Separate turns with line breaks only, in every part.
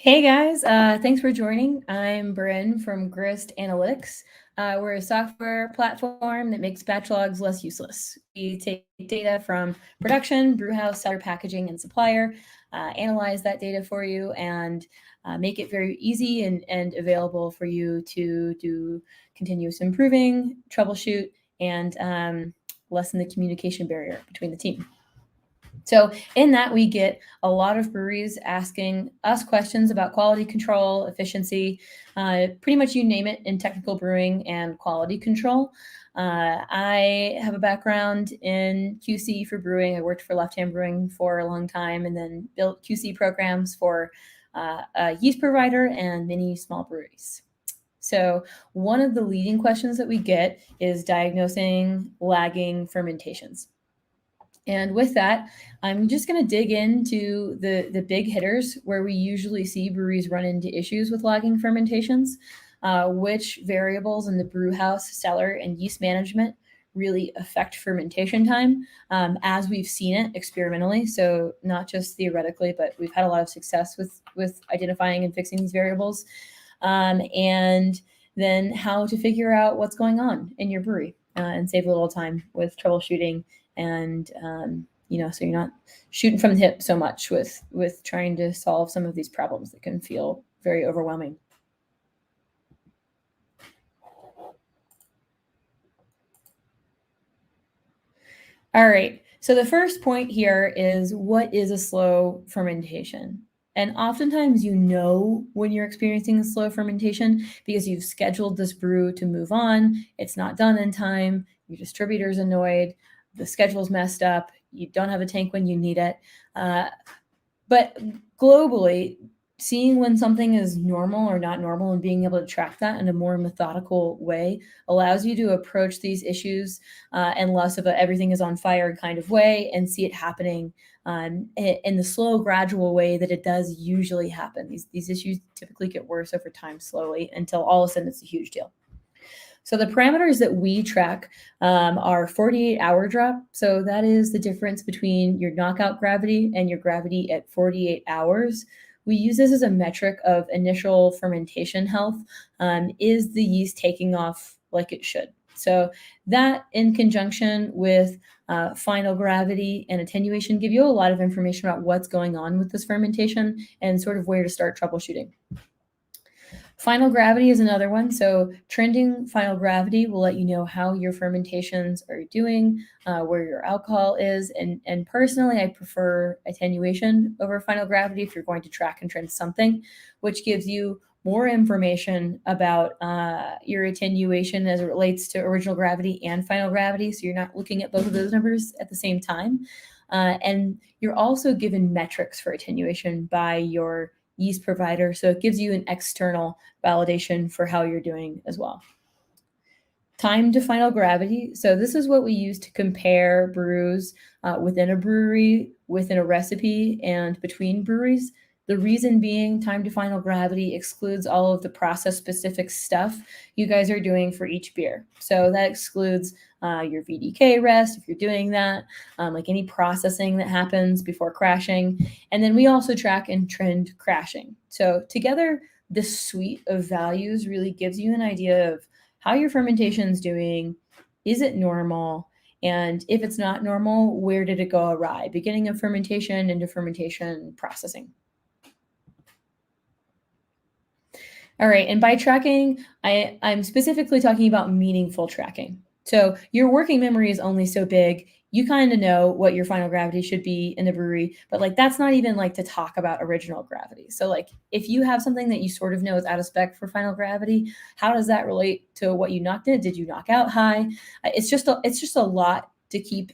Hey guys, thanks for joining. I'm Brynn from Grist Analytics. We're a software platform that makes batch logs less useless. We take data from production, brewhouse, cellar, packaging, and supplier, analyze that data for you, and make it very easy and available for you to do continuous improving, troubleshoot, and lessen the communication barrier between the team. So in that, we get a lot of breweries asking us questions about quality control, efficiency, pretty much you name it in technical brewing and quality control. I have a background in QC for brewing. I worked for Left Hand Brewing for a long time and then built QC programs for a yeast provider and many small breweries. So one of the leading questions that we get is diagnosing lagging fermentations. And with that, I'm just going to dig into the big hitters where we usually see breweries run into issues with lagging fermentations, which variables in the brew house, cellar, and yeast management really affect fermentation time as we've seen it experimentally. So not just theoretically, but we've had a lot of success with identifying and fixing these variables. And then how to figure out what's going on in your brewery and save a little time with troubleshooting and so you're not shooting from the hip so much with trying to solve some of these problems that can feel very overwhelming. All right, so the first point here is, what is a slow fermentation? And oftentimes you know when you're experiencing a slow fermentation because you've scheduled this brew to move on, it's not done in time, your distributor's annoyed, the schedule's messed up, you don't have a tank when you need it. But globally, seeing when something is normal or not normal and being able to track that in a more methodical way allows you to approach these issues and less of a everything is on fire kind of way and see it happening in the slow, gradual way that it does usually happen. These issues typically get worse over time slowly until all of a sudden it's a huge deal. So the parameters that we track are 48-hour drop. So that is the difference between your knockout gravity and your gravity at 48 hours. We use this as a metric of initial fermentation health. Is the yeast taking off like it should? So that in conjunction with final gravity and attenuation give you a lot of information about what's going on with this fermentation and sort of where to start troubleshooting. Final gravity is another one. So trending final gravity will let you know how your fermentations are doing, where your alcohol is. And personally, I prefer attenuation over final gravity if you're going to track and trend something, which gives you more information about your attenuation as it relates to original gravity and final gravity. So you're not looking at both of those numbers at the same time. And you're also given metrics for attenuation by your yeast provider. So it gives you an external validation for how you're doing as well. Time to final gravity. So this is what we use to compare brews within a brewery, within a recipe, and between breweries. The reason being, time to final gravity excludes all of the process-specific stuff you guys are doing for each beer. So that excludes your VDK rest, if you're doing that, like any processing that happens before crashing. And then we also track and trend crashing. So together, this suite of values really gives you an idea of how your fermentation's doing. Is it normal? And if it's not normal, where did it go awry? Beginning of fermentation into fermentation processing. All right, and by tracking, I'm specifically talking about meaningful tracking. So your working memory is only so big. You kind of know what your final gravity should be in the brewery, but like that's not even like to talk about original gravity. So like if you have something that you sort of know is out of spec for final gravity, how does that relate to what you knocked in? Did you knock out high? It's just a lot to keep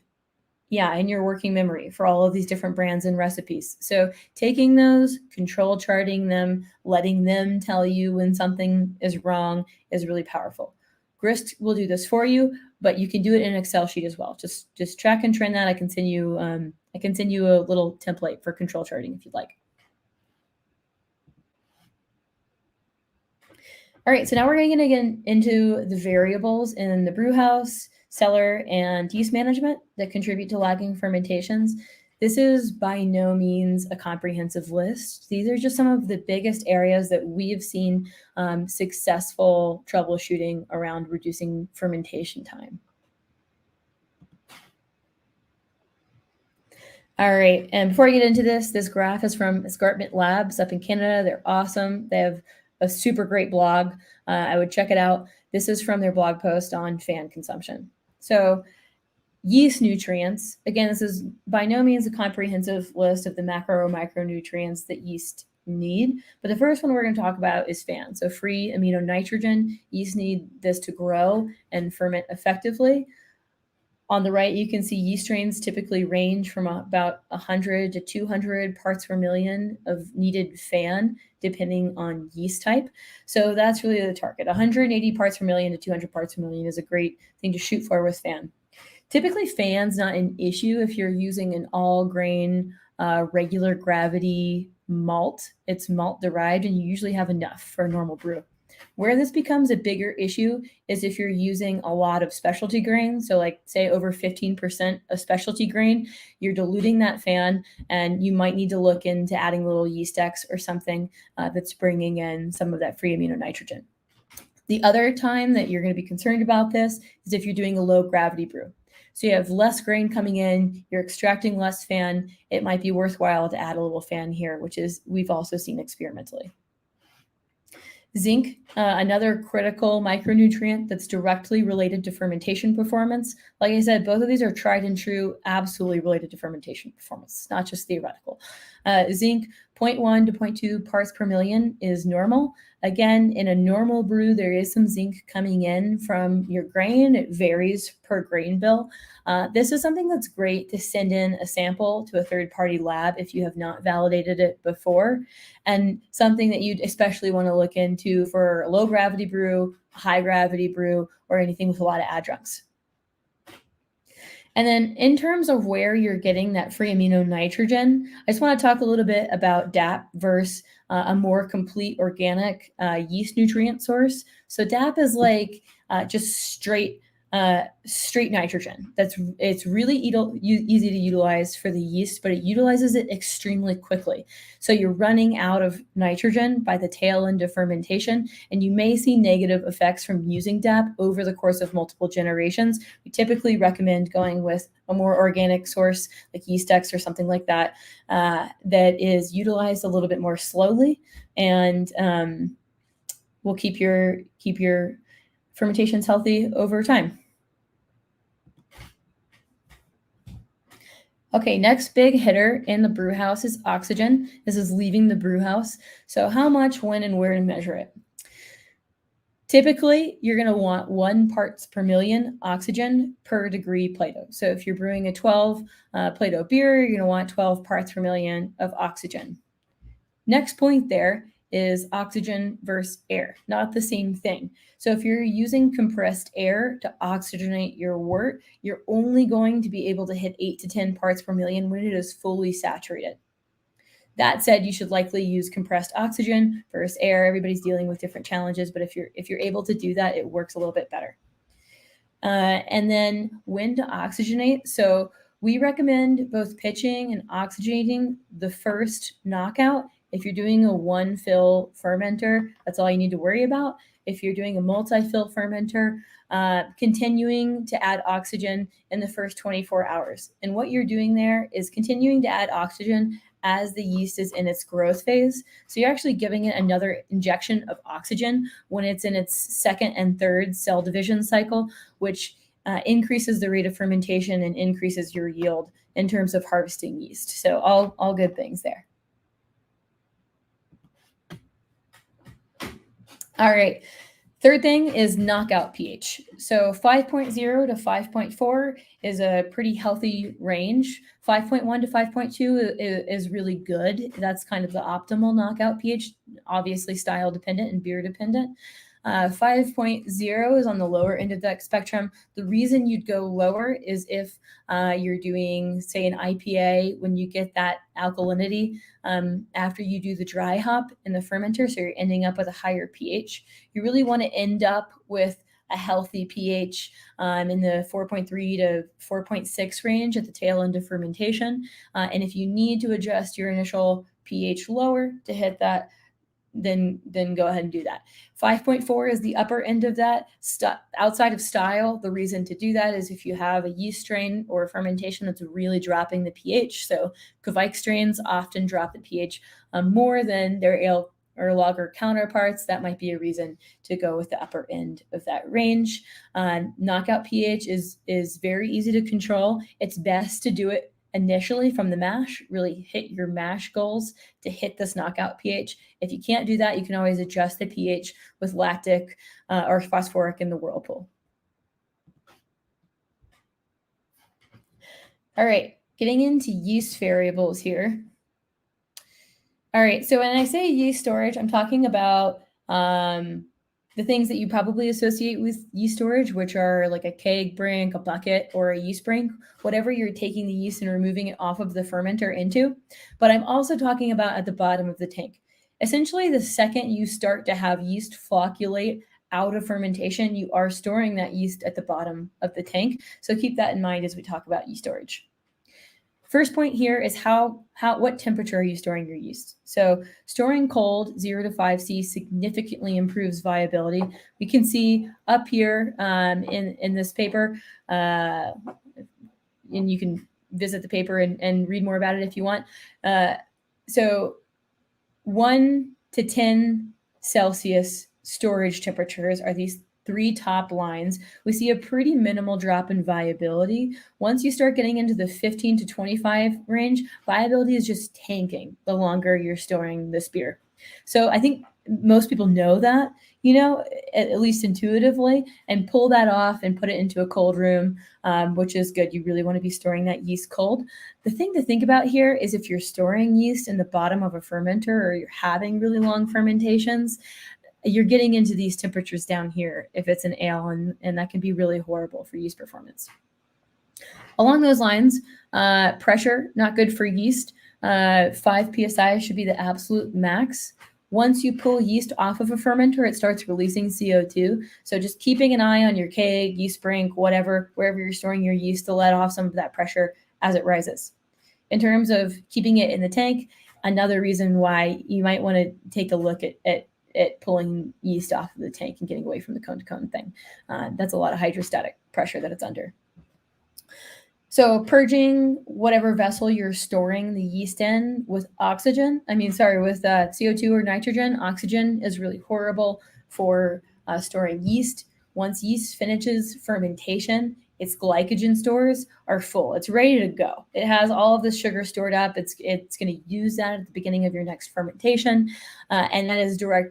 in your working memory for all of these different brands and recipes. So taking those, control charting them, letting them tell you when something is wrong is really powerful. Grist will do this for you, but you can do it in an Excel sheet as well. Just track and trend that. I can send you a little template for control charting if you'd like. All right, so now we're going to get into the variables in the brew house, cellar, and yeast management that contribute to lagging fermentations. This is by no means a comprehensive list. These are just some of the biggest areas that we've seen successful troubleshooting around reducing fermentation time. All right, and before I get into this graph is from Escarpment Labs up in Canada. They're awesome. They have a super great blog. I would check it out. This is from their blog post on fan consumption. So yeast nutrients, again, this is by no means a comprehensive list of the macro or micronutrients that yeast need, but the first one we're going to talk about is fan. So free amino nitrogen. Yeast need this to grow and ferment effectively. On the right, you can see yeast strains typically range from about 100 to 200 parts per million of needed fan, depending on yeast type. So that's really the target. 180 parts per million to 200 parts per million is a great thing to shoot for with fan. Typically, fan's not an issue if you're using an all-grain, regular gravity malt. It's malt derived, and you usually have enough for a normal brew. Where this becomes a bigger issue is if you're using a lot of specialty grain. So like say over 15% of specialty grain, you're diluting that fan, and you might need to look into adding a little yeast X or something that's bringing in some of that free amino nitrogen. The other time that you're going to be concerned about this is if you're doing a low gravity brew. So you have less grain coming in, you're extracting less fan, it might be worthwhile to add a little fan here, which is we've also seen experimentally. Zinc, another critical micronutrient that's directly related to fermentation performance. Like I said, both of these are tried and true, absolutely related to fermentation performance. It's not just theoretical. Zinc, 0.1 to 0.2 parts per million is normal. Again, in a normal brew, there is some zinc coming in from your grain. It varies per grain bill. This is something that's great to send in a sample to a third-party lab if you have not validated it before, and something that you'd especially want to look into for a low-gravity brew, high-gravity brew, or anything with a lot of adjuncts. And then in terms of where you're getting that free amino nitrogen, I just want to talk a little bit about DAP versus a more complete organic yeast nutrient source. So DAP is like just straight nitrogen. It's really easy to utilize for the yeast, but it utilizes it extremely quickly. So you're running out of nitrogen by the tail end of fermentation, and you may see negative effects from using DAP over the course of multiple generations. We typically recommend going with a more organic source like yeast X or something like that, that is utilized a little bit more slowly, and will keep your fermentations healthy over time. Okay, next big hitter in the brew house is oxygen. This is leaving the brew house. So how much, when, and where to measure it? Typically, you're going to want 1 parts per million oxygen per degree Plato. So if you're brewing a 12 Plato beer, you're going to want 12 parts per million of oxygen. Next point there is oxygen versus air, not the same thing. So if you're using compressed air to oxygenate your wort, you're only going to be able to hit 8 to 10 parts per million when it is fully saturated. That said, you should likely use compressed oxygen versus air. Everybody's dealing with different challenges, but if you're able to do that, it works a little bit better. And then when to oxygenate. So we recommend both pitching and oxygenating the first knockout. If you're doing a 1-fill fermenter, that's all you need to worry about. If you're doing a multi-fill fermenter, continuing to add oxygen in the first 24 hours. And what you're doing there is continuing to add oxygen as the yeast is in its growth phase. So you're actually giving it another injection of oxygen when it's in its second and third cell division cycle, which increases the rate of fermentation and increases your yield in terms of harvesting yeast. So all good things there. All right. Third thing is knockout pH. So 5.0 to 5.4 is a pretty healthy range. 5.1 to 5.2 is really good. That's kind of the optimal knockout pH, obviously style dependent and beer dependent. 5.0 is on the lower end of that spectrum. The reason you'd go lower is if you're doing, say, an IPA, when you get that alkalinity after you do the dry hop in the fermenter, so you're ending up with a higher pH. You really want to end up with a healthy pH in the 4.3 to 4.6 range at the tail end of fermentation. And if you need to adjust your initial pH lower to hit that, then go ahead and do that. 5.4 is the upper end of that. Outside of style, the reason to do that is if you have a yeast strain or a fermentation that's really dropping the pH. So Kveik strains often drop the pH more than their ale or lager counterparts. That might be a reason to go with the upper end of that range. Knockout pH is very easy to control. It's best to do it initially from the mash, really hit your mash goals to hit this knockout pH. If you can't do that, you can always adjust the pH with lactic or phosphoric in the whirlpool. All right, getting into yeast variables here. All right, so when I say yeast storage, I'm talking about the things that you probably associate with yeast storage, which are like a keg brink, a bucket, or a yeast brink, whatever you're taking the yeast and removing it off of the fermenter into. But I'm also talking about at the bottom of the tank. Essentially, the second you start to have yeast flocculate out of fermentation, you are storing that yeast at the bottom of the tank. So keep that in mind as we talk about yeast storage. First point here is what temperature are you storing your yeast? So storing cold, 0 to 5C, significantly improves viability. We can see up here in this paper, and you can visit the paper and read more about it if you want. So 1 to 10 Celsius storage temperatures are these 3 top lines. We see a pretty minimal drop in viability. Once you start getting into the 15 to 25 range, viability is just tanking the longer you're storing this beer. So I think most people know that, at least intuitively, and pull that off and put it into a cold room, which is good. You really want to be storing that yeast cold. The thing to think about here is if you're storing yeast in the bottom of a fermenter or you're having really long fermentations, you're getting into these temperatures down here if it's an ale, and that can be really horrible for yeast performance. Along those lines, pressure, not good for yeast. 5 psi should be the absolute max. Once you pull yeast off of a fermenter, it starts releasing CO2. So just keeping an eye on your keg, yeast brink, whatever, wherever you're storing your yeast to let off some of that pressure as it rises. In terms of keeping it in the tank, another reason why you might want to take a look at pulling yeast off of the tank and getting away from the cone-to-cone thing. That's a lot of hydrostatic pressure that it's under. So purging whatever vessel you're storing the yeast in with CO2 or nitrogen. Oxygen is really horrible for storing yeast. Once yeast finishes fermentation, its glycogen stores are full. It's ready to go. It has all of the sugar stored up. It's going to use that at the beginning of your next fermentation. And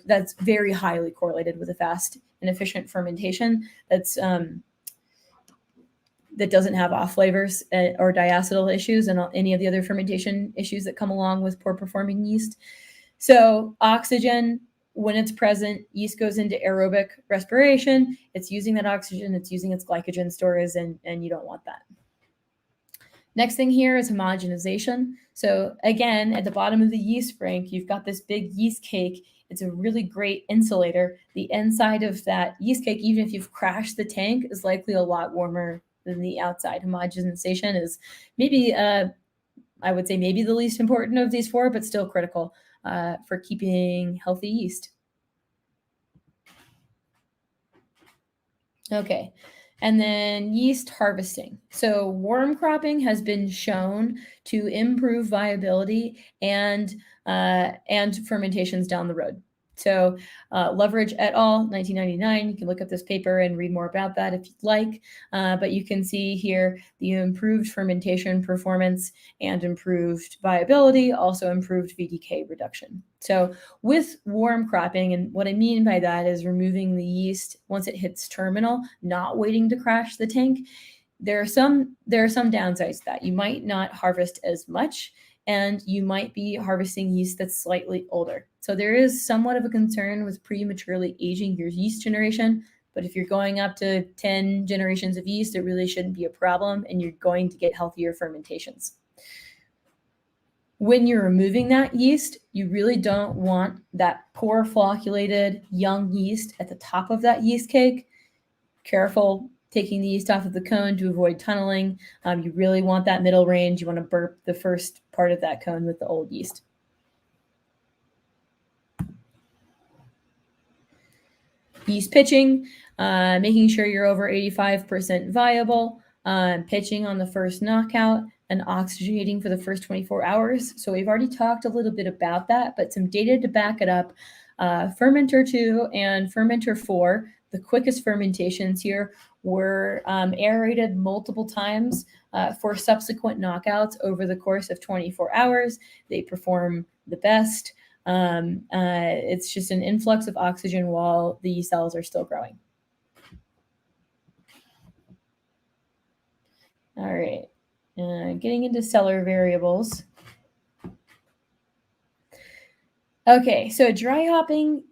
that's very highly correlated with a fast and efficient fermentation that doesn't have off flavors or diacetyl issues and any of the other fermentation issues that come along with poor performing yeast. So oxygen, when it's present, yeast goes into aerobic respiration. It's using that oxygen, it's using its glycogen stores, and you don't want that. Next thing here is homogenization. So again, at the bottom of the yeast brink, you've got this big yeast cake. It's a really great insulator. The inside of that yeast cake, even if you've crashed the tank, is likely a lot warmer than the outside. Homogenization is maybe, I would say maybe the least important of these 4, but still critical for keeping healthy yeast. Okay, and then yeast harvesting. So worm cropping has been shown to improve viability and fermentations down the road. So Leverage et al., 1999, you can look up this paper and read more about that if you'd like. But you can see here the improved fermentation performance and improved viability, also improved VDK reduction. So with worm cropping, and what I mean by that is removing the yeast once it hits terminal, not waiting to crash the tank. There are some downsides to that. You might not harvest as much, and you might be harvesting yeast that's slightly older. So there is somewhat of a concern with prematurely aging your yeast generation, but if you're going up to 10 generations of yeast, it really shouldn't be a problem, and you're going to get healthier fermentations. When you're removing that yeast, you really don't want that poor flocculated young yeast at the top of that yeast cake. careful taking the yeast off of the cone to avoid tunneling. You really want that middle range. You want to burp the first part of that cone with the old yeast. Yeast pitching, making sure you're over 85% viable, pitching on the first knockout, and oxygenating for the first 24 hours. So we've already talked a little bit about that, but some data to back it up. Fermenter 2 and Fermenter 4, the quickest fermentations here, were aerated multiple times for subsequent knockouts over the course of 24 hours. They perform the best. It's just an influx of oxygen while the cells are still growing. All right, getting into cellar variables. Okay, so dry hopping,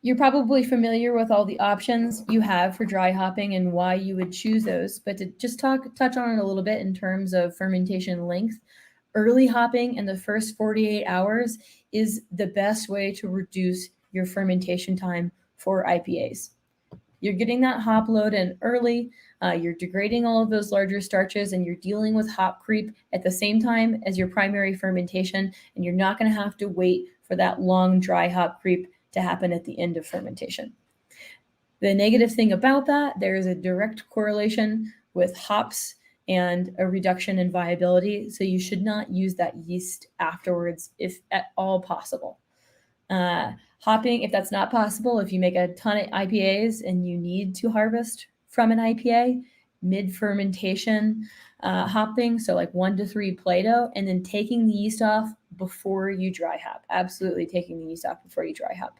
you're probably familiar with all the options you have for dry hopping and why you would choose those, but to just touch on it a little bit in terms of fermentation length, early hopping in the first 48 hours is the best way to reduce your fermentation time for IPAs. You're getting that hop load in early, you're degrading all of those larger starches, and you're dealing with hop creep at the same time as your primary fermentation, and you're not going to have to wait for that long dry hop creep to happen at the end of fermentation. The negative thing about that, there is a direct correlation with hops and a reduction in viability. So you should not use that yeast afterwards if at all possible. Hopping, if that's not possible, if you make a ton of IPAs and you need to harvest from an IPA, mid-fermentation hopping, so like 1 to 3 Plato, and then taking the yeast off before you dry hop. Absolutely taking the yeast off before you dry hop.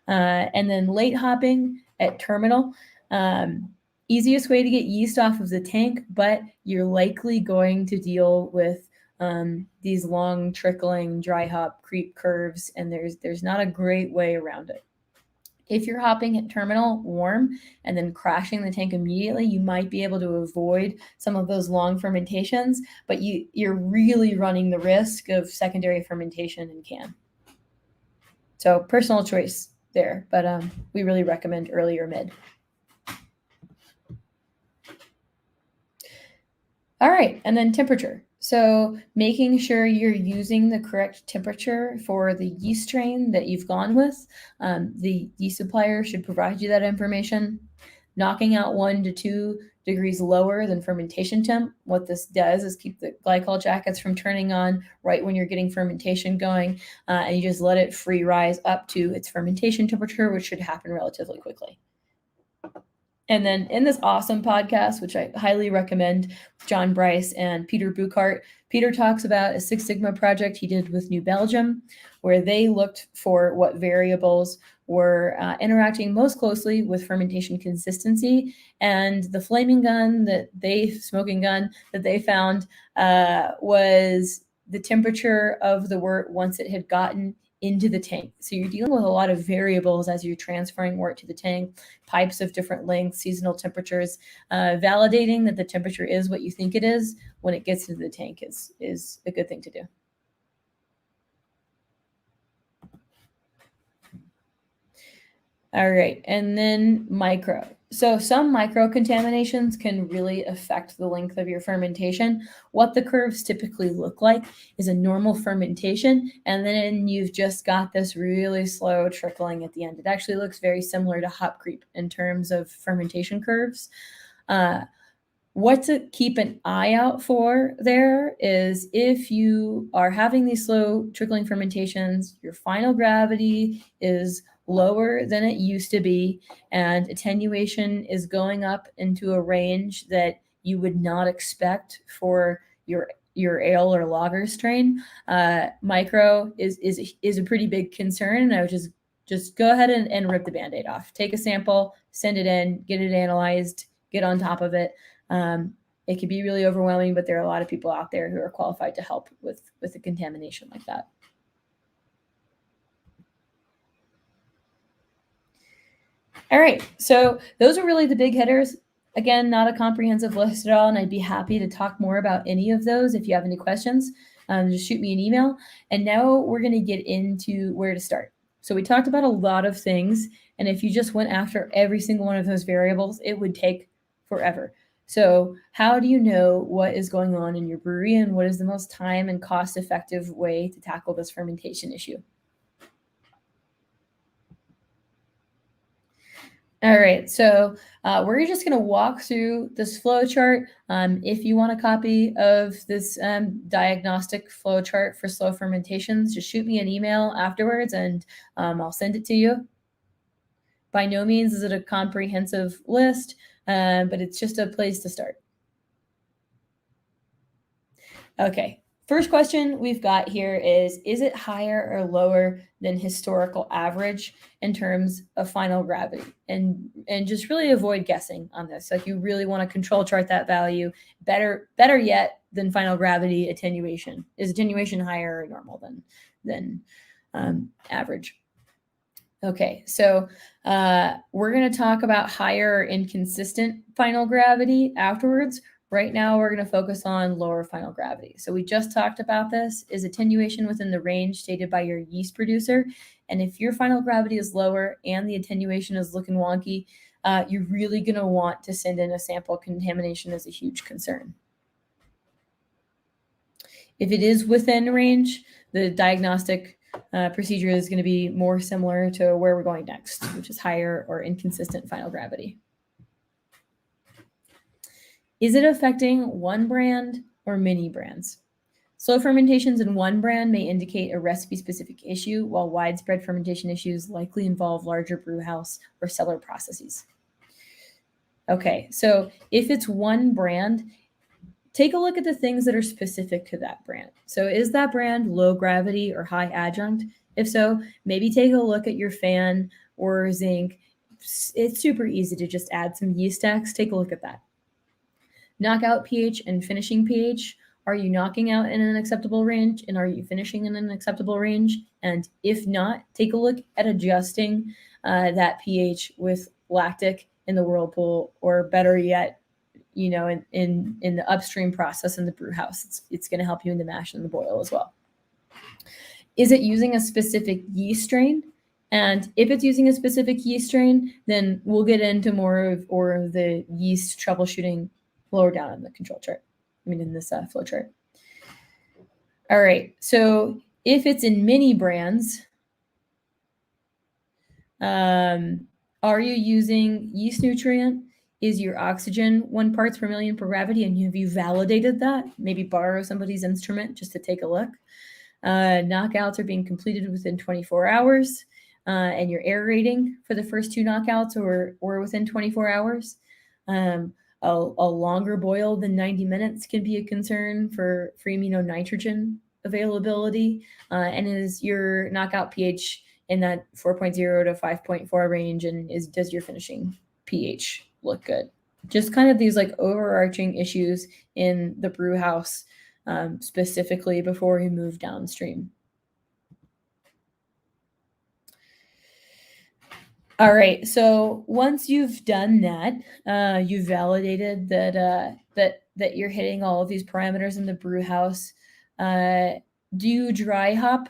And then late hopping at terminal. Easiest way to get yeast off of the tank, but you're likely going to deal with these long trickling dry hop creep curves, and there's not a great way around it. If you're hopping at terminal warm and then crashing the tank immediately, you might be able to avoid some of those long fermentations, but you're really running the risk of secondary fermentation in can. So personal choice there, but we really recommend early or mid. All right, and then temperature. So making sure you're using the correct temperature for the yeast strain that you've gone with. The yeast supplier should provide you that information. Knocking out 1 to 2 degrees lower than fermentation temp. What this does is keep the glycol jackets from turning on right when you're getting fermentation going, and you just let it free rise up to its fermentation temperature, which should happen relatively quickly. And then in this awesome podcast, which I highly recommend, John Bryce and Peter Buchart, Peter talks about a Six Sigma project he did with New Belgium, where they looked for what variables were interacting most closely with fermentation consistency. And the smoking gun that they found was the temperature of the wort once it had gotten into the tank. So you're dealing with a lot of variables as you're transferring wort to the tank, pipes of different lengths, seasonal temperatures. Validating that the temperature is what you think it is when it gets into the tank is a good thing to do. All right, and then micro. So some micro contaminations can really affect the length of your fermentation. What the curves typically look like is a normal fermentation, and then you've just got this really slow trickling at the end. It actually looks very similar to hop creep in terms of fermentation curves. What to keep an eye out for there is if you are having these slow trickling fermentations, your final gravity is lower than it used to be, and attenuation is going up into a range that you would not expect for your ale or lager strain. Micro is a pretty big concern, and I would just go ahead and rip the Band-Aid off. Take a sample, send it in, get it analyzed, get on top of it. It can be really overwhelming, but there are a lot of people out there who are qualified to help with a contamination like that. All right, so those are really the big hitters. Again, not a comprehensive list at all, and I'd be happy to talk more about any of those if you have any questions. Just shoot me an email. And now we're going to get into where to start. So we talked about a lot of things, and if you just went after every single one of those variables, it would take forever. So how do you know what is going on in your brewery and what is the most time and cost-effective way to tackle this fermentation issue? All right, so we're just going to walk through this flow chart. If you want a copy of this diagnostic flow chart for slow fermentations, just shoot me an email afterwards and I'll send it to you. By no means is it a comprehensive list, but it's just a place to start. Okay, first question we've got here is it higher or lower than historical average in terms of final gravity? And just really avoid guessing on this. Like, you really want to control chart that value. Better yet than final gravity, attenuation. Is attenuation higher or normal than average? Okay, so we're going to talk about higher or inconsistent final gravity afterwards. Right now, we're going to focus on lower final gravity. So we just talked about this. Is attenuation within the range stated by your yeast producer? And if your final gravity is lower and the attenuation is looking wonky, you're really going to want to send in a sample. Contamination is a huge concern. If it is within range, the diagnostic procedure is going to be more similar to where we're going next, which is higher or inconsistent final gravity. Is it affecting one brand or many brands? Slow fermentations in one brand may indicate a recipe-specific issue, while widespread fermentation issues likely involve larger brewhouse or cellar processes. Okay, so if it's one brand, take a look at the things that are specific to that brand. So is that brand low gravity or high adjunct? If so, maybe take a look at your fan or zinc. It's super easy to just add some yeast X. Take a look at that. Knockout pH and finishing pH. Are you knocking out in an acceptable range, and are you finishing in an acceptable range? And if not, take a look at adjusting that pH with lactic in the whirlpool, or better yet, in the upstream process in the brew house. It's going to help you in the mash and the boil as well. Is it using a specific yeast strain? And if it's using a specific yeast strain, then we'll get into more of the yeast troubleshooting lower down in the control chart. In this flow chart. All right. So if it's in many brands, are you using yeast nutrient? Is your oxygen 1 parts per million per gravity? And have you validated that? Maybe borrow somebody's instrument just to take a look. Knockouts are being completed within 24 hours. And you're aerating for the first 2 knockouts or within 24 hours. A longer boil than 90 minutes can be a concern for free amino nitrogen availability. And is your knockout pH in that 4.0 to 5.4 range? And does your finishing pH look good? Just kind of these like overarching issues in the brew house, specifically before you move downstream. All right. So once you've done that, you've validated that you're hitting all of these parameters in the brew house. Do you dry hop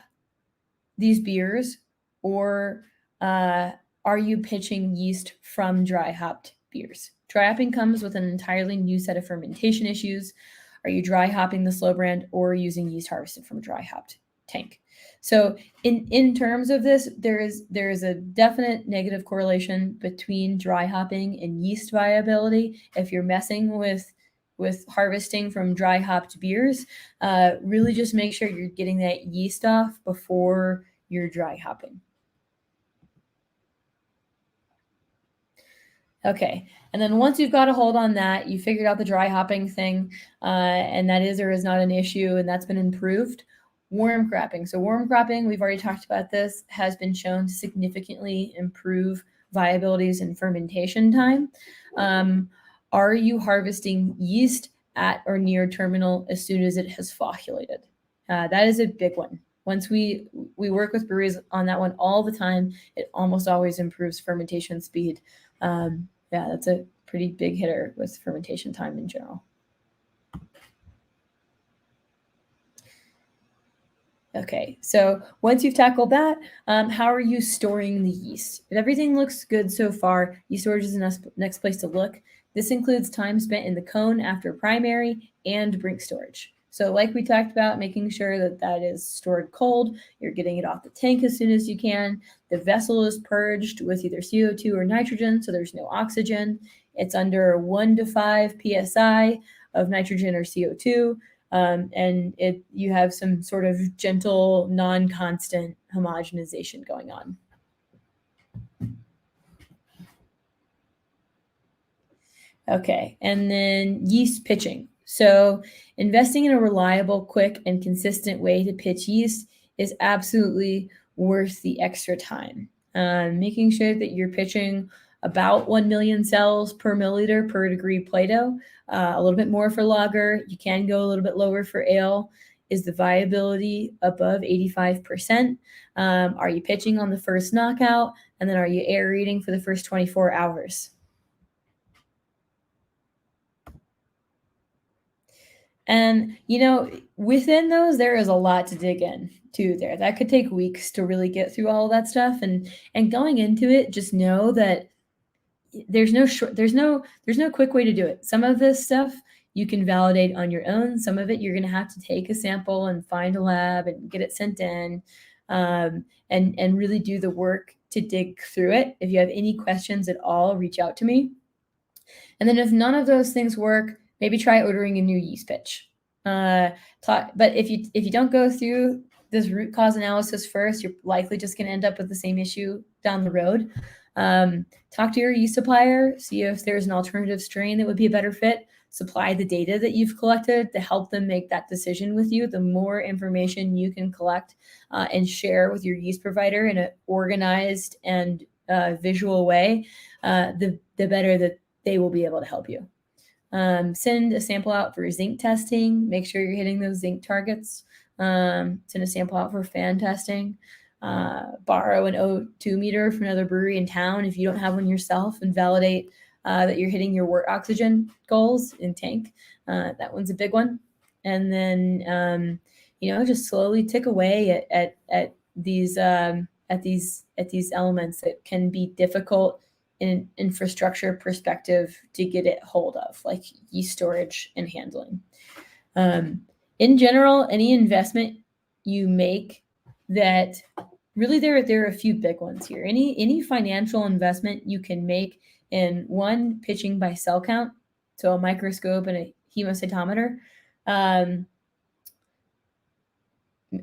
these beers, or are you pitching yeast from dry hopped beers? Dry hopping comes with an entirely new set of fermentation issues. Are you dry hopping the slow brand or using yeast harvested from a dry hopped tank? So in terms of this, there is a definite negative correlation between dry hopping and yeast viability. If you're messing with harvesting from dry hopped beers, really just make sure you're getting that yeast off before you're dry hopping. Okay, and then once you've got a hold on that, you figured out the dry hopping thing, and that is or is not an issue, and that's been improved. Worm cropping. So worm cropping, we've already talked about this, has been shown to significantly improve viabilities and fermentation time. Are you harvesting yeast at or near terminal as soon as it has flocculated? That is a big one. Once we work with breweries on that one all the time, it almost always improves fermentation speed. Yeah, that's a pretty big hitter with fermentation time in general. Okay, so once you've tackled that, how are you storing the yeast? If everything looks good so far, yeast storage is the next place to look. This includes time spent in the cone after primary and brink storage. So like we talked about, making sure that that is stored cold, you're getting it off the tank as soon as you can. The vessel is purged with either CO2 or nitrogen, so there's no oxygen. It's under 1 to 5 psi of nitrogen or CO2. And you have some sort of gentle, non-constant homogenization going on. Okay, and then yeast pitching. So investing in a reliable, quick, and consistent way to pitch yeast is absolutely worth the extra time. Making sure that you're pitching about 1 million cells per milliliter per degree Plato, a little bit more for lager. You can go a little bit lower for ale. Is the viability above 85%? Are you pitching on the first knockout? And then are you aerating for the first 24 hours? And, within those, there is a lot to dig in to there. That could take weeks to really get through all of that stuff. And going into it, just know that there's no quick way to do it. Some of this stuff you can validate on your own. Some of it you're going to have to take a sample and find a lab and get it sent in, and really do the work to dig through it. If you have any questions at all, reach out to me. And then if none of those things work, maybe try ordering a new yeast pitch. But if you don't go through this root cause analysis first, you're likely just going to end up with the same issue down the road. Talk to your yeast supplier, see if there's an alternative strain that would be a better fit. Supply the data that you've collected to help them make that decision with you. The more information you can collect and share with your yeast provider in an organized and visual way, the better that they will be able to help you. Send a sample out for zinc testing. Make sure you're hitting those zinc targets. Send a sample out for fan testing. Borrow an O2 meter from another brewery in town if you don't have one yourself, and validate that you're hitting your wort oxygen goals in tank. That one's a big one. And then just slowly tick away at these elements that can be difficult in an infrastructure perspective to get it hold of, like yeast storage and handling. In general, any investment you make, that really there are a few big ones here. Any financial investment you can make in one, pitching by cell count, so a microscope and a hemocytometer,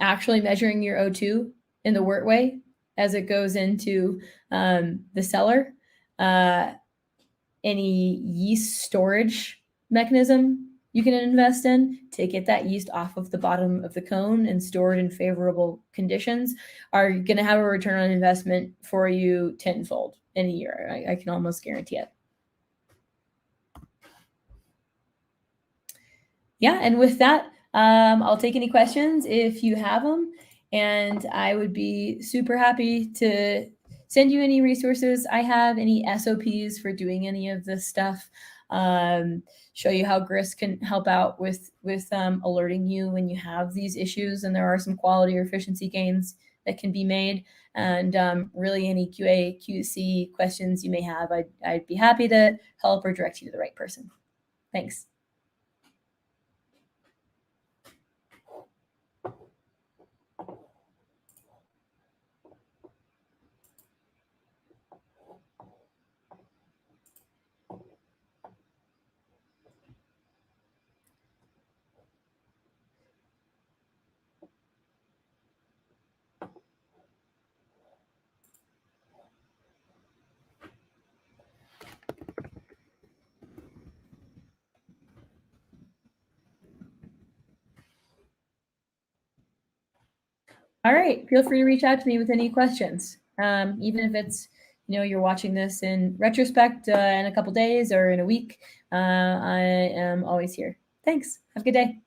actually measuring your O2 in the wort way as it goes into the cellar, any yeast storage mechanism you can invest in to get that yeast off of the bottom of the cone and store it in favorable conditions are going to have a return on investment for you tenfold in a year. I can almost guarantee it. Yeah, and with that, I'll take any questions if you have them, and I would be super happy to send you any resources I have, any SOPs for doing any of this stuff, show you how Grist can help out with alerting you when you have these issues, and there are some quality or efficiency gains that can be made. And really any QA, QC questions you may have, I'd be happy to help or direct you to the right person. Thanks. All right. Feel free to reach out to me with any questions. Even if it's, you're watching this in retrospect in a couple days or in a week, I am always here. Thanks. Have a good day.